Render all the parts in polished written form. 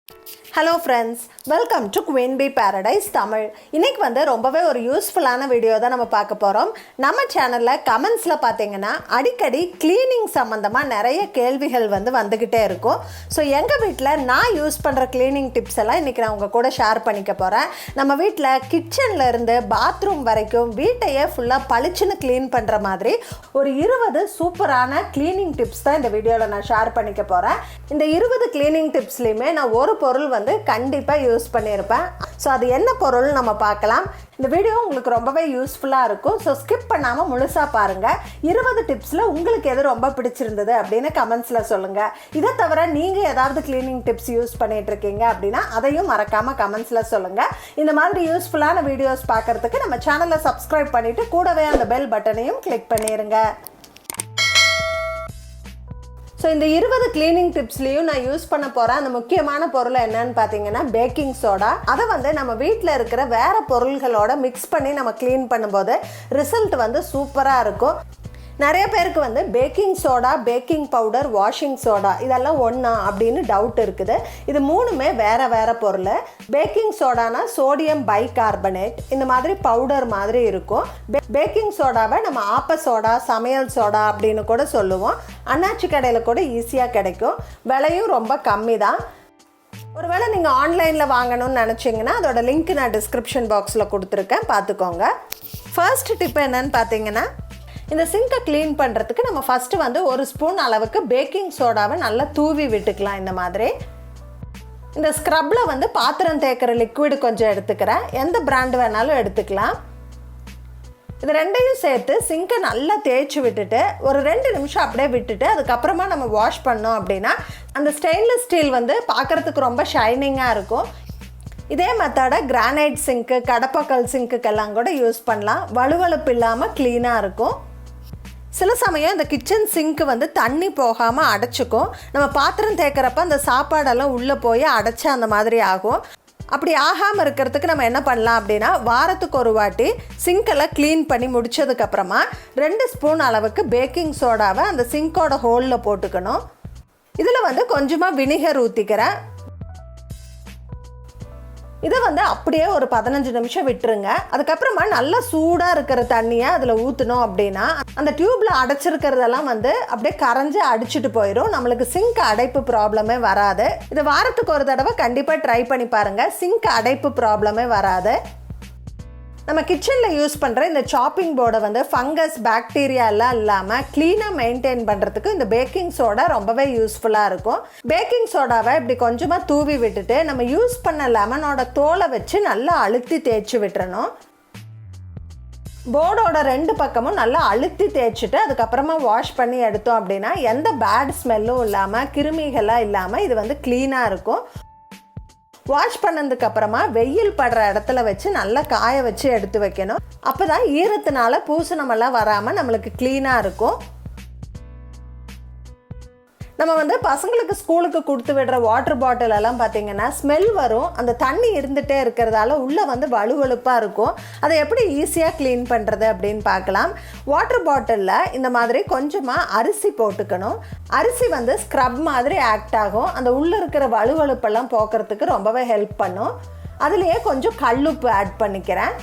Hello friends, welcome to Queen B Paradise Tamil. இன்றைக்கி ரொம்பவே ஒரு யூஸ்ஃபுல்லான வீடியோ தான் நம்ம பார்க்க போகிறோம். நம்ம சேனலில் கமெண்ட்ஸில் பார்த்தீங்கன்னா அடிக்கடி க்ளீனிங் சம்மந்தமாக நிறைய கேள்விகள் வந்துக்கிட்டே இருக்கும். ஸோ எங்கள் வீட்டில் நான் யூஸ் பண்ணுற க்ளீனிங் டிப்ஸ் எல்லாம் இன்றைக்கி நான் உங்கள் கூட ஷேர் பண்ணிக்க போகிறேன். நம்ம வீட்டில் கிச்சனில் இருந்து பாத்ரூம் வரைக்கும் வீட்டையே ஃபுல்லாக பளிச்சுன்னு க்ளீன் பண்ணுற மாதிரி ஒரு 20 சூப்பரான க்ளீனிங் டிப்ஸ் தான் இந்த வீடியோவில் நான் ஷேர் பண்ணிக்க போகிறேன். இந்த 20 க்ளீனிங் டிப்ஸ்லையுமே நான் ஒரு பொருள் கண்டிப்பாக யூஸ் பண்ணியிருப்பேன். ஸோ அது என்ன பொருள் நம்ம பார்க்கலாம். இந்த வீடியோ உங்களுக்கு ரொம்பவே யூஸ்ஃபுல்லாக இருக்கும். ஸோ ஸ்கிப் பண்ணாமல் முழுசாக பாருங்கள். 20 டிப்ஸில் உங்களுக்கு எது ரொம்ப பிடிச்சிருந்தது அப்படின்னு கமெண்ட்ஸில் சொல்லுங்கள். இதை தவிர நீங்கள் ஏதாவது க்ளீனிங் டிப்ஸ் யூஸ் பண்ணிட்டு இருக்கீங்க அப்படின்னா அதையும் மறக்காமல் கமெண்ட்ஸில் சொல்லுங்கள். இந்த மாதிரி யூஸ்ஃபுல்லான வீடியோஸ் பார்க்குறதுக்கு நம்ம சேனலை சப்ஸ்கிரைப் பண்ணிவிட்டு கூடவே அந்த பெல் பட்டனையும் கிளிக் பண்ணிடுங்க. ஸோ இந்த 20 க்ளீனிங் டிப்ஸ்லேயும் நான் யூஸ் பண்ண போகிறேன் அந்த முக்கியமான பொருள் என்னன்னு பார்த்தீங்கன்னா பேக்கிங் சோடா. அதை நம்ம வீட்டில் இருக்கிற வேறு பொருள்களோட மிக்ஸ் பண்ணி நம்ம க்ளீன் பண்ணும்போது ரிசல்ட் சூப்பராக இருக்கும். நிறைய பேருக்கு baking soda, baking powder, washing soda இதெல்லாம் ஒன்றா அப்படின்னு டவுட் இருக்குது. இது மூணுமே வேறு பொருள். பேக்கிங் சோடானா சோடியம் பைகார்பனேட், இந்த மாதிரி பவுடர் மாதிரி இருக்கும். பேக்கிங் சோடாவை நம்ம ஆப்ப சோடா, சமையல் சோடா அப்படின்னு கூட சொல்லுவோம். அண்ணாச்சி கடையில் கூட ஈஸியாக கிடைக்கும். விலையும் ரொம்ப கம்மி தான். ஒருவேளை நீங்கள் ஆன்லைனில் வாங்கணும்னு நினச்சிங்கன்னா அதோட லிங்க் நான் டிஸ்கிரிப்ஷன் பாக்ஸில் கொடுத்துருக்கேன், பார்த்துக்கோங்க. ஃபர்ஸ்ட் டிப் என்னன்னு பார்த்தீங்கன்னா, இந்த சிங்கை க்ளீன் பண்ணுறதுக்கு நம்ம ஃபஸ்ட்டு ஒரு ஸ்பூன் அளவுக்கு பேக்கிங் சோடாவை நல்லா தூவி விட்டுக்கலாம். இந்த மாதிரி இந்த ஸ்க்ரப்பில் பாத்திரம் தேய்க்கிற லிக்விடு கொஞ்சம் எடுத்துக்கிறேன். எந்த பிராண்டு வேணாலும் எடுத்துக்கலாம். இது ரெண்டையும் சேர்த்து சிங்கை நல்லா தேய்ச்சி விட்டுட்டு ஒரு 2 நிமிஷம் அப்படியே விட்டுட்டு அதுக்கப்புறமா நம்ம வாஷ் பண்ணோம் அப்படின்னா அந்த ஸ்டெயின்லெஸ் ஸ்டீல் பார்க்குறதுக்கு ரொம்ப ஷைனிங்காக இருக்கும். இதே மெத்தடை கிரானைட் சிங்க்கு, கடப்பக்கல் சிங்க்குக்கெல்லாம் கூட யூஸ் பண்ணலாம். வழுவழுப்பு இல்லாமல் க்ளீனாக இருக்கும். சில சமயம் இந்த கிச்சன் சிங்க்கு தண்ணி போகாமல் அடைச்சிக்கும். நம்ம பாத்திரம் தேய்க்கிறப்ப அந்த சாப்பாடெல்லாம் உள்ளே போய் அடைச்சி அந்த மாதிரி ஆகும். அப்படி ஆகாமல் இருக்கிறதுக்கு நம்ம என்ன பண்ணலாம் அப்படின்னா, வாரத்துக்கு ஒரு வாட்டி சிங்கெல்லாம் க்ளீன் பண்ணி முடித்ததுக்கப்புறமா 2 ஸ்பூன் அளவுக்கு பேக்கிங் சோடாவை அந்த சிங்கோட ஹோலில் போட்டுக்கணும். இதில் கொஞ்சமாக வினிகர் ஊற்றிக்கிறேன். இதை அப்படியே ஒரு 15 நிமிஷம் விட்டுருங்க. அதுக்கப்புறமா நல்லா சூடாக இருக்கிற தண்ணியை அதில் ஊற்றணும் அப்படின்னா அந்த டியூப்பில் அடைச்சிருக்கிறதெல்லாம் அப்படியே கரைஞ்சி அடிச்சுட்டு போயிடும். நம்மளுக்கு சிங்க் அடைப்பு ப்ராப்ளமே வராது. இது வாரத்துக்கு ஒரு தடவை கண்டிப்பாக ட்ரை பண்ணி பாருங்கள். சிங்க் அடைப்பு ப்ராப்ளமே வராது. நம்ம கிச்சனில் யூஸ் பண்ணுற இந்த சாப்பிங் போர்டை ஃபங்கஸ், பாக்டீரியா எல்லாம் இல்லாமல் க்ளீனாக மெயின்டைன் பண்ணுறதுக்கு இந்த பேக்கிங் சோடா ரொம்பவே யூஸ்ஃபுல்லாக இருக்கும். பேக்கிங் சோடாவை இப்படி கொஞ்சமாக தூவி விட்டுட்டு நம்ம யூஸ் பண்ண லெமனோட தோலை வச்சு நல்லா அழுத்தி தேய்ச்சி விட்டுறணும். போர்டோட 2 பக்கமும் நல்லா அழுத்தி தேய்ச்சிட்டு அதுக்கப்புறமா வாஷ் பண்ணி எடுத்தோம் அப்படின்னா எந்த பேட் ஸ்மெல்லும் இல்லாமல், கிருமிகளாக இல்லாமல் இது க்ளீனாக இருக்கும். வாஷ் பண்ணதுக்கப்புறமா வெயில் படுற இடத்துல வச்சு நல்லா காய வச்சு எடுத்து வைக்கணும். அப்போ தான் ஈரத்தினால பூசணமெல்லாம் வராமல் நம்மளுக்கு க்ளீனாக இருக்கும். நம்ம பசங்களுக்கு ஸ்கூலுக்கு கொடுத்து விடுற வாட்டர் பாட்டில் எல்லாம் பார்த்தீங்கன்னா ஸ்மெல் வரும். அந்த தண்ணி இருந்துகிட்டே இருக்கிறதால உள்ளே வழுவழுப்பாக இருக்கும். அதை எப்படி ஈஸியாக க்ளீன் பண்ணுறது அப்படின்னு பார்க்கலாம். வாட்டர் பாட்டிலில் இந்த மாதிரி கொஞ்சமாக அரிசி போட்டுக்கணும். அரிசி ஸ்க்ரப் மாதிரி ஆக்ட் ஆகும். அந்த உள்ளே இருக்கிற வழுவழுப்பெல்லாம் போக்குறதுக்கு ரொம்பவே ஹெல்ப் பண்ணும். அதுலேயே கொஞ்சம் கல்லுப்பு ஆட் பண்ணிக்கிறேன்.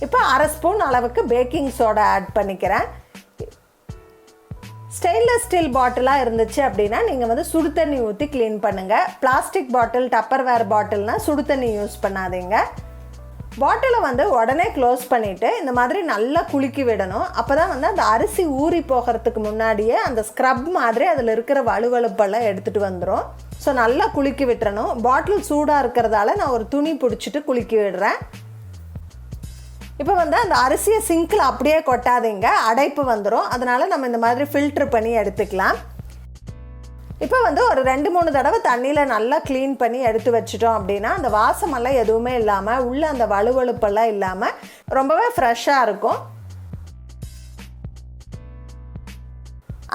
இப்போ 1/2 ஸ்பூன் அளவுக்கு பேக்கிங் சோடா ஆட் பண்ணிக்கிறேன். ஸ்டெயின்லெஸ் ஸ்டீல் பாட்டிலாக இருந்துச்சு அப்படின்னா நீங்கள் சுடு தண்ணி ஊற்றி க்ளீன் பண்ணுங்கள். பிளாஸ்டிக் பாட்டில், டப்பர்வேர் பாட்டில்னால் சுடு தண்ணி யூஸ் பண்ணாதீங்க. பாட்டிலை உடனே க்ளோஸ் பண்ணிவிட்டு இந்த மாதிரி நல்லா குலுக்கி விடணும். அப்போ தான் அந்த அரிசி ஊறி போகிறதுக்கு முன்னாடியே அந்த ஸ்க்ரப் மாதிரி அதில் இருக்கிற வழுவழுப்பெல்லாம் எடுத்துகிட்டு வந்துடும். ஸோ நல்லா குலுக்கி விட்டுறணும். பாட்டில் சூடாக இருக்கிறதால நான் ஒரு துணி பிடிச்சிட்டு குலுக்கி விடுறேன். இப்போ அந்த அரிசியை சிங்கில் அப்படியே கொட்டாதீங்க, அடைப்பு வந்துடும். அதனால் நம்ம இந்த மாதிரி ஃபில்ட்ரு பண்ணி எடுத்துக்கலாம். இப்போ ஒரு 2-3 தடவை தண்ணியில் நல்லா க்ளீன் பண்ணி எடுத்து வச்சிட்டோம் அப்படின்னா அந்த வாசமெல்லாம் எதுவுமே இல்லாமல் உள்ளே அந்த வழுவழுப்பெல்லாம் இல்லாமல் ரொம்பவே ஃப்ரெஷ்ஷாக இருக்கும்.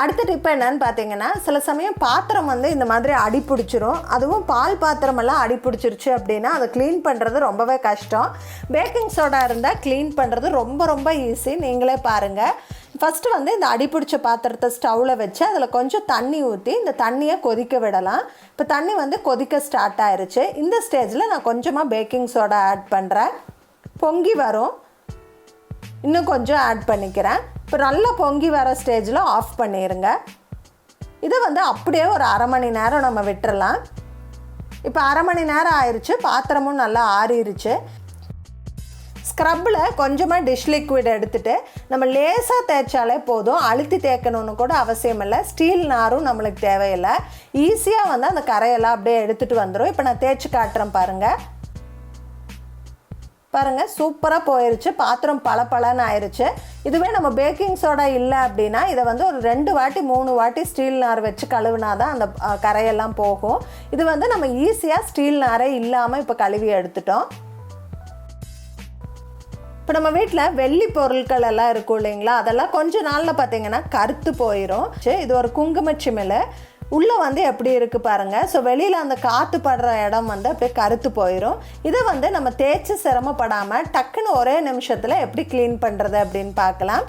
அடுத்த டிப் என்னன்னு பார்த்தீங்கன்னா, சில சமயம் பாத்திரம் இந்த மாதிரி அடி பிடிச்சிரும். அதுவும் பால் பாத்திரமெல்லாம் அடி பிடிச்சிருச்சு அப்படின்னா அதை க்ளீன் பண்ணுறது ரொம்பவே கஷ்டம். பேக்கிங் சோடா இருந்தால் க்ளீன் பண்ணுறது ரொம்ப ரொம்ப ஈஸி. நீங்களே பாருங்கள். ஃபஸ்ட்டு வந்து இந்த அடிப்பிடிச்ச பாத்திரத்தை ஸ்டவ்வில் வச்சு அதில் கொஞ்சம் தண்ணி ஊற்றி இந்த தண்ணியை கொதிக்க விடலாம். இப்போ தண்ணி வந்து கொதிக்க ஸ்டார்ட் ஆயிருச்சு. இந்த ஸ்டேஜில் நான் கொஞ்சமாக பேக்கிங் சோடா ஆட் பண்ணுறேன். பொங்கி வரும், இன்னும் கொஞ்சம் ஆட் பண்ணிக்கிறேன். இப்போ நல்லா பொங்கி வர ஸ்டேஜில் ஆஃப் பண்ணிடுங்க. இதை வந்து அப்படியே ஒரு அரை மணி நேரம் நம்ம விட்டுறலாம். இப்போ அரை மணி நேரம் ஆயிடுச்சு, பாத்திரமும் நல்லா ஆறிடுச்சு. ஸ்க்ரப்பில் கொஞ்சமாக டிஷ் லிக்விட் எடுத்துகிட்டு நம்ம லேசாக தேய்ச்சாலே போதும், அழுத்தி தேய்க்கணுன்னு கூட அவசியம் இல்லை. ஸ்டீல் நாரும் நம்மளுக்கு தேவையில்லை. ஈஸியாக வந்து அந்த கரையெல்லாம் அப்படியே எடுத்துகிட்டு வந்துடும். இப்போ நான் தேய்ச்சி காட்டுறேன் பாருங்கள். பாருங்கள், சூப்பராக போயிடுச்சு. பாத்திரம் பளபளன்னு ஆயிடுச்சு. இதுவே நம்ம பேக்கிங் சோடா இல்லை அப்படின்னா இதை வந்து ஒரு 2 வாட்டி 3 வாட்டி ஸ்டீல் நார் வச்சு கழுவினா தான் அந்த கரையெல்லாம் போகும். இது வந்து நம்ம ஈஸியாக ஸ்டீல் நாரே இல்லாமல் இப்போ கழுவி எடுத்துட்டோம். இப்போ நம்ம வீட்டில் வெள்ளி பொருட்கள் எல்லாம் இருக்கும் இல்லைங்களா, அதெல்லாம் கொஞ்ச நாளில் பார்த்தீங்கன்னா கருத்து போயிடும். இது ஒரு குங்குமச்சிமிழ் உள்ளே வந்து எப்படி இருக்குது பாருங்கள். ஸோ வெளியில் அந்த காற்று படுற இடம் வந்து அப்படியே கருத்து போயிடும். இதை வந்து நம்ம தேய்ச்சி சிரமப்படாமல் டக்குன்னு ஒரே நிமிஷத்தில் எப்படி க்ளீன் பண்ணுறது அப்படின்னு பார்க்கலாம்.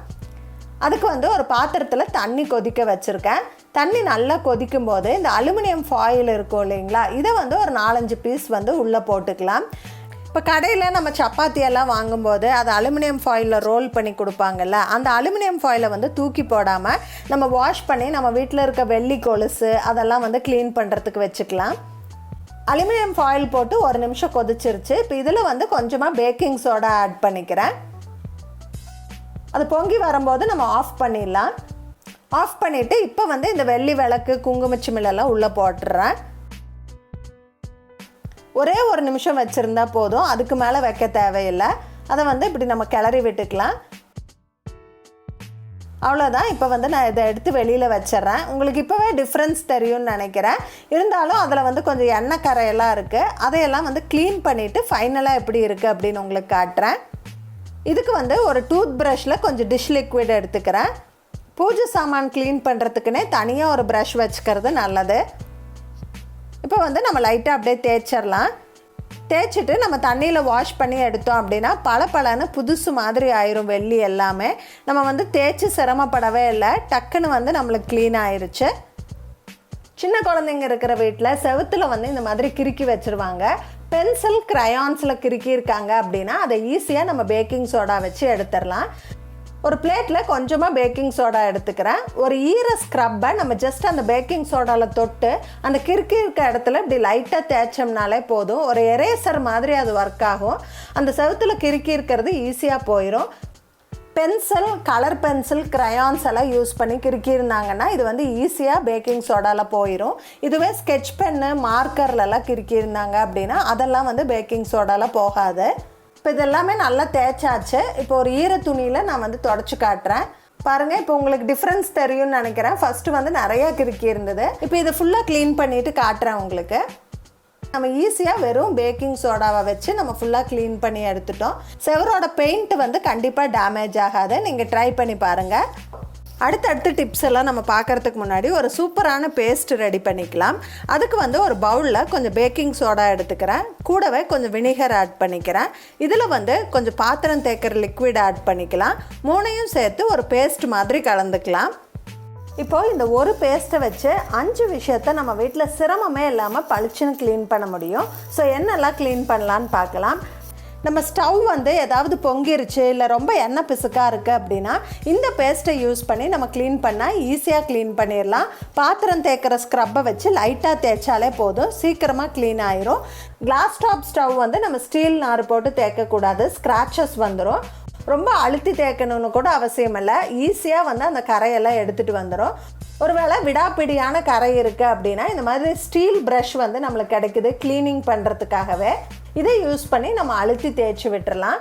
அதுக்கு வந்து ஒரு பாத்திரத்தில் தண்ணி கொதிக்க வச்சுருக்கேன். தண்ணி நல்லா கொதிக்கும் போது இந்த அலுமினியம் ஃபாயில் இருக்கும் இல்லைங்களா, இதை வந்து ஒரு 4-5 பீஸ் வந்து உள்ளே போட்டுக்கலாம். இப்போ கடையில் நம்ம சப்பாத்தியெல்லாம் வாங்கும்போது அது அலுமினியம் ஃபாயிலில் ரோல் பண்ணி கொடுப்பாங்கல்ல, அந்த அலுமினியம் ஃபாயிலை வந்து தூக்கி போடாமல் நம்ம வாஷ் பண்ணி நம்ம வீட்டில் இருக்க வெள்ளி கொலுசு அதெல்லாம் வந்து க்ளீன் பண்ணுறதுக்கு வச்சுக்கலாம். அலுமினியம் ஃபாயில் போட்டு 1 நிமிஷம் கொதிச்சிருச்சு. இப்போ இதில் வந்து கொஞ்சமாக பேக்கிங் சோடா ஆட் பண்ணிக்கிறேன். அது பொங்கி வரும்போது நம்ம ஆஃப் பண்ணிடலாம். ஆஃப் பண்ணிவிட்டு இப்போ வந்து இந்த வெள்ளி விளக்கு குங்குமச்சிமிழெல்லாம் உள்ளே போட்டுடுறேன். ஒரே 1 நிமிஷம் வச்சுருந்தா போதும், அதுக்கு மேலே வைக்க தேவையில்லை. அதை வந்து இப்படி நம்ம கிளறி விட்டுக்கலாம். அவ்வளோதான். இப்போ வந்து நான் இதை எடுத்து வெளியில் வச்சிட்றேன். உங்களுக்கு இப்போவே டிஃப்ரென்ஸ் தெரியும்னு நினைக்கிறேன். இருந்தாலும் அதில் வந்து கொஞ்சம் எண்ணெய் கரையெல்லாம் இருக்குது. அதையெல்லாம் வந்து க்ளீன் பண்ணிவிட்டு ஃபைனலாக எப்படி இருக்குது அப்படின்னு உங்களுக்கு காட்டுறேன். இதுக்கு வந்து ஒரு டூத் ப்ரஷில் கொஞ்சம் டிஷ் லிக்விட் எடுத்துக்கிறேன். பூஜை சாமான் க்ளீன் பண்ணுறதுக்குன்னே தனியாக ஒரு ப்ரஷ் வச்சுக்கிறது நல்லது. இப்போ வந்து நம்ம லைட்டாக அப்படியே தேய்ச்சிடலாம். தேய்ச்சிட்டு நம்ம தண்ணியில் வாஷ் பண்ணி எடுத்தோம் அப்படின்னா பளபளன்னு புதுசு மாதிரி ஆயிரும் வெள்ளி எல்லாமே. நம்ம வந்து தேய்ச்சி சிரமப்படவே இல்லை, டக்குன்னு வந்து நம்மளுக்கு க்ளீன் ஆயிடுச்சு. சின்ன குழந்தைங்க இருக்கிற வீட்டில் செவுத்தில் வந்து இந்த மாதிரி கிறுக்கி வச்சுருவாங்க. பென்சில் க்ரையான்ஸில் கிறுக்கி இருக்காங்க அப்படின்னா அதை ஈஸியாக நம்ம பேக்கிங் சோடா வச்சு எடுத்துடலாம். ஒரு பிளேட்டில் கொஞ்சமாக பேக்கிங் சோடா எடுத்துக்கிறேன். ஒரு ஈர ஸ்க்ரப்பை நம்ம ஜஸ்ட் அந்த பேக்கிங் சோடாவில் தொட்டு அந்த கிறுக்கி இருக்க இடத்துல இப்படி லைட்டாக தேய்ச்சோம்னாலே போதும். ஒரு எரேசர் மாதிரி அது ஒர்க் ஆகும். அந்த செவுத்தில் கிறுக்கி இருக்கிறது ஈஸியாக போயிடும். பென்சில், கலர் பென்சில், க்ரையான்ஸ் எல்லாம் யூஸ் பண்ணி கிறுக்கி இருந்தாங்கன்னா இது வந்து ஈஸியாக பேக்கிங் சோடாவில் போயிடும். இதுவே ஸ்கெட்ச் பென்னு, மார்க்கர்லலாம் கிறுக்கி இருந்தாங்க அப்படின்னா அதெல்லாம் வந்து பேக்கிங் சோடாவில் போகாது. இப்போ இதெல்லாமே நல்லா தேய்ச்சாச்சு. இப்போ ஒரு ஈர துணியில் நான் வந்து தொடச்சி காட்டுறேன் பாருங்கள். இப்போ உங்களுக்கு டிஃப்ரென்ஸ் தெரியும்னு நினைக்கிறேன். ஃபஸ்ட்டு வந்து நிறையா கிறுக்கி இருந்தது. இப்போ இதை ஃபுல்லாக க்ளீன் பண்ணிவிட்டு காட்டுறேன் உங்களுக்கு. நம்ம ஈஸியாக வெறும் பேக்கிங் சோடாவை வச்சு நம்ம ஃபுல்லாக க்ளீன் பண்ணி எடுத்துட்டோம். செவரோட பெயிண்ட் வந்து கண்டிப்பாக டேமேஜ் ஆகாது. நீங்கள் ட்ரை பண்ணி பாருங்கள். அடுத்தடுத்து டிப்ஸ் எல்லாம் நம்ம பார்க்குறதுக்கு முன்னாடி ஒரு சூப்பரான பேஸ்ட் ரெடி பண்ணிக்கலாம். அதுக்கு வந்து ஒரு பவுலில் கொஞ்சம் பேக்கிங் சோடா எடுத்துக்கிறேன். கூடவே கொஞ்சம் வினிகர் ஆட் பண்ணிக்கிறேன். இதில் வந்து கொஞ்சம் பாத்திரம் தேய்க்கிற லிக்விட் ஆட் பண்ணிக்கலாம். 3ஐயும் சேர்த்து ஒரு பேஸ்ட் மாதிரி கலந்துக்கலாம். இப்போது இந்த ஒரு பேஸ்ட்டை வச்சு 5 விஷயத்தை நம்ம வீட்டில் சிரமமே இல்லாமல் பளிச்சுன்னு க்ளீன் பண்ண முடியும். ஸோ என்னெல்லாம் க்ளீன் பண்ணலான்னு பார்க்கலாம். நம்ம ஸ்டவ் வந்து ஏதாவது பொங்கிருச்சு இல்லை ரொம்ப எண்ணெய் பிசுக்காக இருக்குது அப்படின்னா இந்த பேஸ்ட்டை யூஸ் பண்ணி நம்ம க்ளீன் பண்ணால் ஈஸியாக க்ளீன் பண்ணிடலாம். பாத்திரம் தேய்க்கிற ஸ்க்ரப்பை வச்சு லைட்டாக தேய்ச்சாலே போதும், சீக்கிரமாக க்ளீன் ஆயிரும். கிளாஸ் டாப் ஸ்டவ் வந்து நம்ம ஸ்டீல் நார் போட்டு தேய்க்கக்கூடாது, ஸ்க்ராச்சஸ் வந்துடும். ரொம்ப அழுத்தி தேய்க்கணும்னு கூட அவசியம் இல்லை, ஈஸியாக வந்து அந்த கரையெல்லாம் எடுத்துகிட்டு வந்துடும். ஒருவேளை விடாப்பிடியான கரை இருக்குது அப்படின்னா இந்த மாதிரி ஸ்டீல் ப்ரஷ் வந்து நம்மளுக்கு கிடைக்குது க்ளீனிங் பண்ணுறதுக்காகவே. இதை யூஸ் பண்ணி நம்ம அழுத்தி தேய்ச்சி விட்டுறலாம்.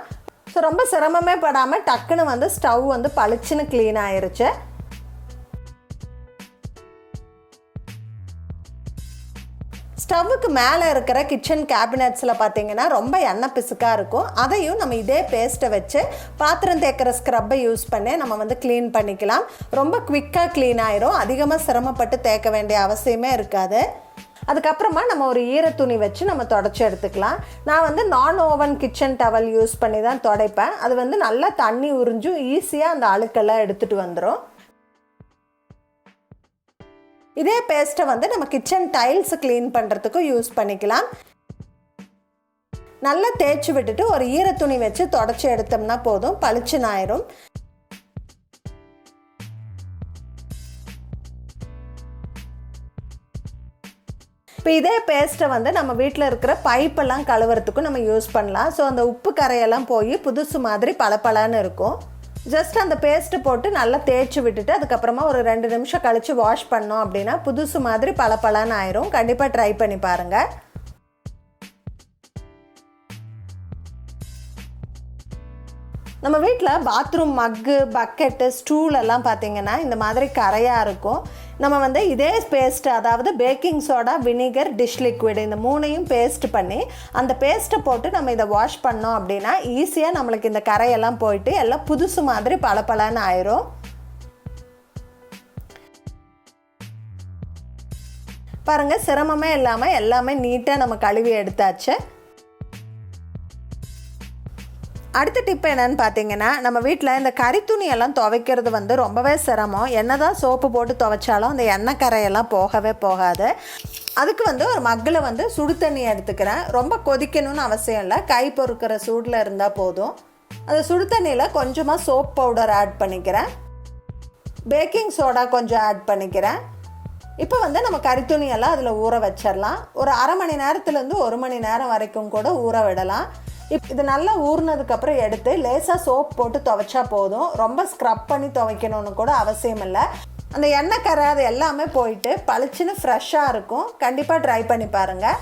ஸோ ரொம்ப சிரமமே படாமல் டக்குன்னு வந்து ஸ்டவ் வந்து பளிச்சுன்னு க்ளீன் ஆயிருச்சு. ஸ்டவ்வுக்கு மேலே இருக்கிற கிச்சன் கேபினட்ஸில் பார்த்தீங்கன்னா ரொம்ப எண்ணெய் பிசுக்காக இருக்கும். அதையும் நம்ம இதே பேஸ்ட்டை வச்சு பாத்திரம் தேய்க்கிற ஸ்க்ரப்பை யூஸ் பண்ணி நம்ம வந்து க்ளீன் பண்ணிக்கலாம். ரொம்ப குவிக்காக க்ளீன் ஆயிரும். அதிகமாக சிரமப்பட்டு தேய்க்க வேண்டிய அவசியமே இருக்காது. அதுக்கப்புறமா நம்ம ஒரு ஈரத்துணி வச்சு நம்ம தொடச்சி எடுத்துக்கலாம். நான் வந்து நான் ஓவன் கிச்சன் டவல் யூஸ் பண்ணி தான் துடைப்பேன். அது வந்து நல்லா தண்ணி உறிஞ்சும் ஈஸியாக அந்த அழுக்கெல்லாம் எடுத்துகிட்டு வந்துடும். இதே பேஸ்ட்டை வந்து நம்ம கிச்சன் டைல்ஸ் க்ளீன் பண்ணுறதுக்கும் யூஸ் பண்ணிக்கலாம். நல்லா தேய்ச்சி விட்டுட்டு ஒரு ஈரத்துணி வச்சு தொடச்சி எடுத்தோம்னா போதும், பளிச்சுன்னு ஆயிரும். இப்போ இதே பேஸ்ட்டை வந்து நம்ம வீட்டில் இருக்கிற பைப்பெல்லாம் கழுவுறதுக்கும் நம்ம யூஸ் பண்ணலாம். ஸோ அந்த உப்பு கரையெல்லாம் போய் புதுசு மாதிரி பளபளன்னு இருக்கும். ஜஸ்ட் அந்த பேஸ்ட்டு போட்டு நல்லா தேய்ச்சி விட்டுட்டு அதுக்கப்புறமா ஒரு 2 நிமிஷம் கழித்து வாஷ் பண்ணோம் அப்படின்னா புதுசு மாதிரி பளபளன்னு ஆயிரும். கண்டிப்பாக ட்ரை பண்ணி பாருங்கள். நம்ம வீட்டில் பாத்ரூம் மக்கு, பக்கெட்டு, ஸ்டூல் எல்லாம் பார்த்திங்கன்னா இந்த மாதிரி கரையாக இருக்கும். நம்ம வந்து இதே பேஸ்ட்டு, அதாவது baking soda, vinegar, dish liquid இந்த 3ஐயும் பேஸ்ட் பண்ணி அந்த பேஸ்ட்டை போட்டு நம்ம இதை வாஷ் பண்ணோம் அப்படின்னா ஈஸியாக நம்மளுக்கு இந்த கரையெல்லாம் போயிட்டு எல்லாம் புதுசு மாதிரி பளபளன்னு ஆயிரும். பாருங்கள், சிரமமே இல்லாமல் எல்லாமே நீட்டாக நம்ம கழுவி எடுத்தாச்சு. அடுத்த டிப் என்னன்னு பார்த்தீங்கன்னா, நம்ம வீட்டில் இந்த கறித்துணியெல்லாம் துவைக்கிறது வந்து ரொம்பவே சிரமம். என்னதான் சோப்பு போட்டு துவைச்சாலும் அந்த எண்ணெய் கரையெல்லாம் போகவே போகாது. அதுக்கு வந்து ஒரு மக்கில் வந்து சுடு தண்ணி எடுத்துக்கிறேன். ரொம்ப கொதிக்கணும்னு அவசியம் இல்லை, கை பொறுக்கிற சூடில் இருந்தால் போதும். அந்த சுடு தண்ணியில் கொஞ்சமாக சோப் பவுடர் ஆட் பண்ணிக்கிறேன், பேக்கிங் சோடா கொஞ்சம் ஆட் பண்ணிக்கிறேன். இப்போ வந்து நம்ம கறித்துணியெல்லாம் அதில் ஊற வச்சிடலாம். ஒரு அரை மணி நேரத்துலேருந்து 1 மணி நேரம் வரைக்கும் கூட ஊற விடலாம். இது நல்லா ஊறினதுக்கப்புறம் எடுத்து லேசாக சோப் போட்டு துவைச்சா போதும். ரொம்ப ஸ்க்ரப் பண்ணி துவைக்கணும்னு கூட அவசியம் இல்லை. அந்த எண்ணெய் கரை அது எல்லாமே போயிட்டு பளிச்சுன்னு ஃப்ரெஷ்ஷாக இருக்கும். கண்டிப்பாக ட்ரை பண்ணி பாருங்கள்.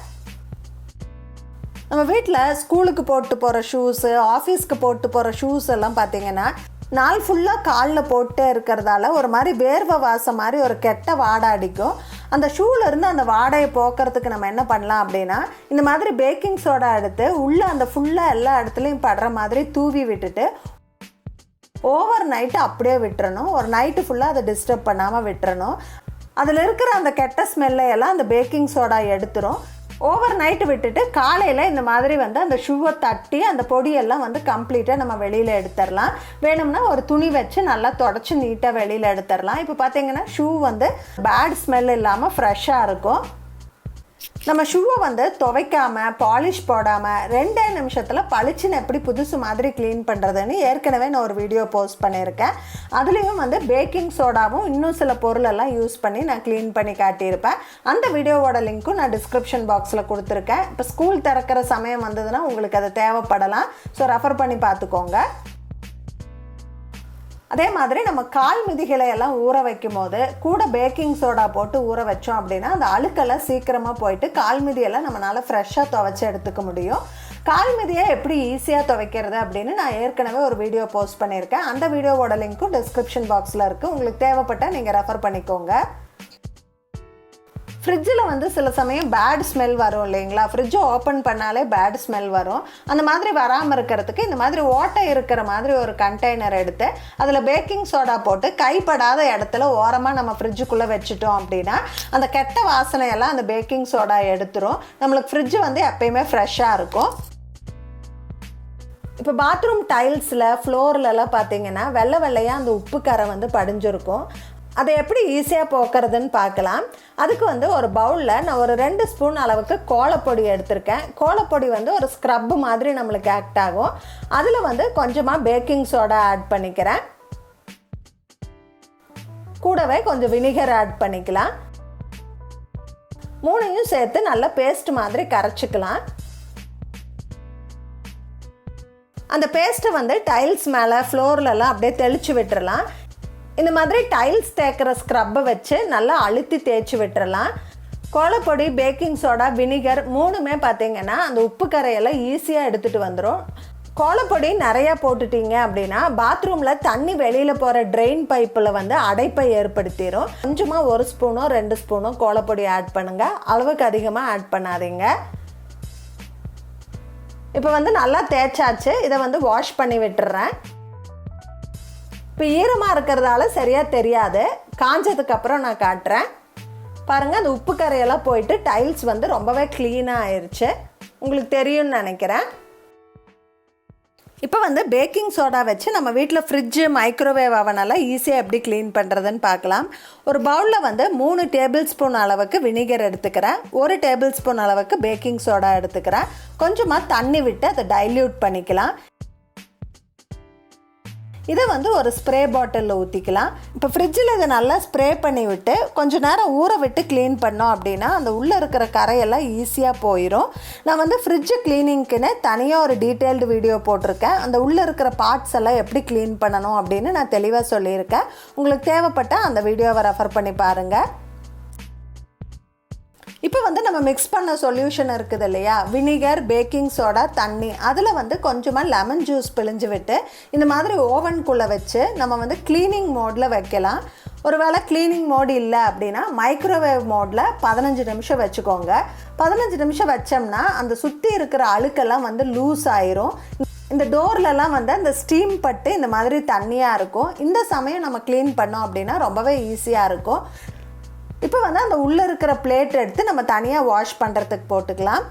நம்ம வீட்டில் ஸ்கூலுக்கு போட்டு போகிற ஷூஸு, ஆஃபீஸ்க்கு போட்டு போகிற ஷூஸ் எல்லாம் பார்த்திங்கன்னா நாள் ஃபுல்லாக காலில் போட்டே இருக்கிறதால ஒரு மாதிரி வேர்வை வாசம் மாதிரி ஒரு கெட்ட வாடை அடிக்கும். அந்த ஷூலேருந்து அந்த வாடையை போக்குறதுக்கு நம்ம என்ன பண்ணலாம் அப்படின்னா, இந்த மாதிரி பேக்கிங் சோடா எடுத்து உள்ளே அந்த ஃபுல்லாக எல்லா இடத்துலையும் படுற மாதிரி தூவி விட்டுட்டு ஓவர் நைட்டு அப்படியே விட்டுறணும். ஒரு நைட்டு ஃபுல்லாக அதை டிஸ்டர்ப் பண்ணாமல் விட்டுறணும். அதில் இருக்கிற அந்த கெட்ட ஸ்மெல்லையெல்லாம் அந்த பேக்கிங் சோடா எடுத்துரும். ஓவர் நைட்டு விட்டுட்டு காலையில் இந்த மாதிரி வந்து அந்த ஷூவை தட்டி அந்த பொடியெல்லாம் வந்து கம்ப்ளீட்டாக நம்ம வெளியில் எடுத்துடலாம். வேணும்னா ஒரு துணி வச்சு நல்லா தொடச்சி நீட்டாக வெளியில் எடுத்துடலாம். இப்போ பார்த்தீங்கன்னா ஷூ வந்து பேட் ஸ்மெல் இல்லாமல் ஃப்ரெஷ்ஷாக இருக்கும். நம்ம ஷூவை வந்து துவைக்காமல் பாலிஷ் போடாமல் 2 நிமிஷத்தில் பளிச்சுன்னு எப்படி புதுசு மாதிரி க்ளீன் பண்ணுறதுன்னு ஏற்கனவே நான் ஒரு வீடியோ போஸ்ட் பண்ணியிருக்கேன். அதுலேயும் வந்து பேக்கிங் சோடாவும் இன்னும் சில பொருளெல்லாம் யூஸ் பண்ணி நான் க்ளீன் பண்ணி காட்டியிருப்பேன். அந்த வீடியோவோட லிங்க்கும் நான் டிஸ்கிரிப்ஷன் பாக்ஸில் கொடுத்துருக்கேன். இப்போ ஸ்கூல் திறக்கிற சமயம் வந்ததுன்னா உங்களுக்கு அது தேவைப்படலாம். ஸோ ரெஃபர் பண்ணி பார்த்துக்கோங்க. அதே மாதிரி நம்ம கால் மிதிகளை எல்லாம் ஊற வைக்கும் போது கூட பேக்கிங் சோடா போட்டு ஊற வச்சோம் அப்படின்னா அந்த அழுக்கெல்லாம் சீக்கிரமாக போயிட்டு கால் மிதியெல்லாம் நம்மளால் ஃப்ரெஷ்ஷாக துவைச்சி எடுத்துக்க முடியும். கால் மிதியை எப்படி ஈஸியாக துவைக்கிறது அப்படின்னு நான் ஏற்கனவே ஒரு வீடியோ போஸ்ட் பண்ணியிருக்கேன். அந்த வீடியோவோட லிங்க்கும் டிஸ்கிரிப்ஷன் பாக்ஸில் இருக்குது. உங்களுக்கு தேவைப்பட்டால் நீங்கள் ரெஃபர் பண்ணிக்கோங்க. ஃப்ரிட்ஜில் வந்து சில சமயம் பேட் ஸ்மெல் வரும் இல்லைங்களா, ஃப்ரிட்ஜை ஓப்பன் பண்ணாலே பேட் ஸ்மெல் வரும். அந்த மாதிரி வராமல் இருக்கிறதுக்கு இந்த மாதிரி ஓட்டை இருக்கிற மாதிரி ஒரு கண்டெய்னர் எடுத்து அதில் பேக்கிங் சோடா போட்டு கைப்படாத இடத்துல ஓரமாக நம்ம ஃப்ரிட்ஜுக்குள்ளே வச்சுட்டோம் அப்படின்னா அந்த கெட்ட வாசனையெல்லாம் அந்த பேக்கிங் சோடா எடுத்துரும். நம்மளுக்கு ஃப்ரிட்ஜு வந்து எப்பயுமே ஃப்ரெஷ்ஷாக இருக்கும். இப்போ பாத்ரூம் டைல்ஸில் ஃப்ளோர்லலாம் பார்த்தீங்கன்னா வெள்ளை வெள்ளையாக அந்த உப்பு கரை வந்து படிஞ்சிருக்கும். அதை எப்படி ஈஸியாக போக்குறதுன்னு பார்க்கலாம். அதுக்கு வந்து ஒரு பவுலில் நான் ஒரு 2 ஸ்பூன் அளவுக்கு கோலப்பொடி எடுத்திருக்கேன். கோலப்பொடி வந்து ஒரு ஸ்க்ரப்பு மாதிரி நம்மளுக்கு ஆக்ட் ஆகும். அதில் வந்து கொஞ்சமாக பேக்கிங் சோடா ஆட் பண்ணிக்கிறேன். கூடவே கொஞ்சம் வினிகர் ஆட் பண்ணிக்கலாம். 3ஐயும் சேர்த்து நல்லா பேஸ்ட் மாதிரி கரைச்சிக்கலாம். அந்த பேஸ்ட்டை வந்து டைல்ஸ் மேலே ஃப்ளோர்லலாம் அப்படியே தெளித்து விட்டுறலாம். இந்த மாதிரி டைல்ஸ் தேய்க்கிற ஸ்க்ரப்பை வச்சு நல்லா அழுத்தி தேய்ச்சி விட்டுறலாம். கோலப்பொடி, பேக்கிங் சோடா, வினிகர் 3மே பார்த்தீங்கன்னா அந்த உப்பு கரையெல்லாம் ஈஸியாக எடுத்துகிட்டு வந்துடும். கோலப்பொடி நிறையா போட்டுட்டீங்க அப்படின்னா பாத்ரூமில் தண்ணி வெளியில் போகிற ட்ரெயின் பைப்பில் வந்து அடைப்பை ஏற்படுத்திடும். கொஞ்சமாக 1 ஸ்பூனோ 2 ஸ்பூனோ கோலப்பொடி ஆட் பண்ணுங்கள். அளவுக்கு அதிகமாக ஆட் பண்ணாதீங்க. இப்போ வந்து நல்லா தேய்ச்சாச்சு. இதை வந்து வாஷ் பண்ணி விட்டுறேன். இப்போ ஈரமாக இருக்கிறதால சரியாக தெரியாது, காஞ்சதுக்கப்புறம் நான் காட்டுறேன். பாருங்கள் அந்த உப்பு கரையெல்லாம் போயிட்டு டைல்ஸ் வந்து ரொம்பவே க்ளீனாக ஆயிடுச்சு. உங்களுக்கு தெரியும்னு நினைக்கிறேன். இப்போ வந்து பேக்கிங் சோடா வச்சு நம்ம வீட்டில் ஃப்ரிட்ஜு, மைக்ரோவேவ் அவனெல்லாம் ஈஸியாக எப்படி க்ளீன் பண்ணுறதுன்னு பார்க்கலாம். ஒரு பவுலில் வந்து 3 டேபிள் ஸ்பூன் அளவுக்கு வினிகர் எடுத்துக்கிறேன், 1 டேபிள் ஸ்பூன் அளவுக்கு பேக்கிங் சோடா எடுத்துக்கிறேன். கொஞ்சமாக தண்ணி விட்டு அதை டைல்யூட் பண்ணிக்கலாம். இதை வந்து ஒரு ஸ்ப்ரே பாட்டிலில் ஊற்றிக்கலாம். இப்போ ஃப்ரிட்ஜில் இதை நல்லா ஸ்ப்ரே பண்ணி விட்டு கொஞ்சம் நேரம் ஊற விட்டு க்ளீன் பண்ணோம் அப்படின்னா அந்த உள்ளே இருக்கிற கரையெல்லாம் ஈஸியாக போயிடும். நான் வந்து ஃப்ரிட்ஜு க்ளீனிங்க்குன்னு தனியாக ஒரு டீட்டெயில்டு வீடியோ போட்டிருக்கேன். அந்த உள்ளே இருக்கிற பார்ட்ஸ் எல்லாம் எப்படி க்ளீன் பண்ணணும் அப்படின்னு நான் தெளிவாக சொல்லியிருக்கேன். உங்களுக்கு தேவைப்பட்டால் அந்த வீடியோவை ரெஃபர் பண்ணி பாருங்கள். இப்போ வந்து நம்ம மிக்ஸ் பண்ண சொல்யூஷன் இருக்குது இல்லையா, வினிகர், பேக்கிங் சோடா, தண்ணி, அதில் வந்து கொஞ்சமாக லெமன் ஜூஸ் பிழிஞ்சு விட்டு இந்த மாதிரி ஓவனுக்குள்ளே வச்சு நம்ம வந்து க்ளீனிங் மோடில் வைக்கலாம். ஒருவேளை க்ளீனிங் மோடு இல்லை அப்படின்னா மைக்ரோவேவ் மோடில் 15 நிமிஷம் வச்சுக்கோங்க. 15 நிமிஷம் வச்சோம்னா அந்த சுற்றி இருக்கிற அழுக்கெல்லாம் வந்து லூஸ் ஆயிரும். இந்த டோர்லலாம் வந்து அந்த ஸ்டீம் பட்டு இந்த மாதிரி தண்ணியாக இருக்கும். இந்த சமயம் நம்ம க்ளீன் பண்ணோம் அப்படின்னா ரொம்பவே ஈஸியாக இருக்கும். இப்போ வந்து அந்த உள்ளே இருக்கிற பிளேட் எடுத்து நம்ம தனியாக வாஷ் பண்ணுறதுக்கு போட்டுக்கலாம்.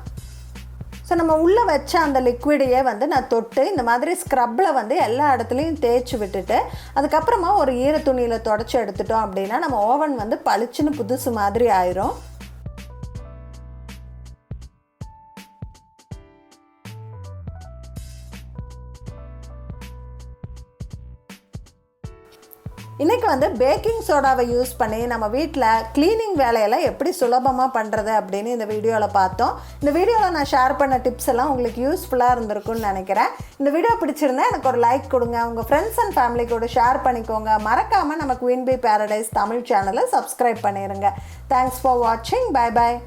ஸோ நம்ம உள்ளே வச்ச அந்த லிக்விடையே வந்து நான் தொட்டு இந்த மாதிரி ஸ்க்ரப்பில் வந்து எல்லா இடத்துலையும் தேய்ச்சி விட்டுட்டு அதுக்கப்புறமா ஒரு ஈர துணியில் தொடச்சி எடுத்துட்டோம் அப்படின்னா நம்ம ஓவன் வந்து பளிச்சுன்னு புதுசு மாதிரி ஆயிரும். இன்றைக்கி வந்து பேக்கிங் சோடாவை யூஸ் பண்ணி நம்ம வீட்டில் க்ளீனிங் வேலையெல்லாம் எப்படி சுலபமாக பண்ணுறது அப்படின்னு இந்த வீடியோவில் பார்த்தோம். இந்த வீடியோவில் நான் ஷேர் பண்ண டிப்ஸ் எல்லாம் உங்களுக்கு யூஸ்ஃபுல்லாக இருந்திருக்குன்னு நினைக்கிறேன். இந்த வீடியோ பிடிச்சிருந்தா எனக்கு ஒரு லைக் கொடுங்க, உங்கள் ஃப்ரெண்ட்ஸ் அண்ட் ஃபேமிலி கூட ஷேர் பண்ணிக்கோங்க. மறக்காமல் நம்ம குயின் பீ பேரடைஸ் தமிழ் சேனலை சப்ஸ்கிரைப் பண்ணிடுங்க. தேங்க்ஸ் ஃபார் வாட்சிங். Bye bye.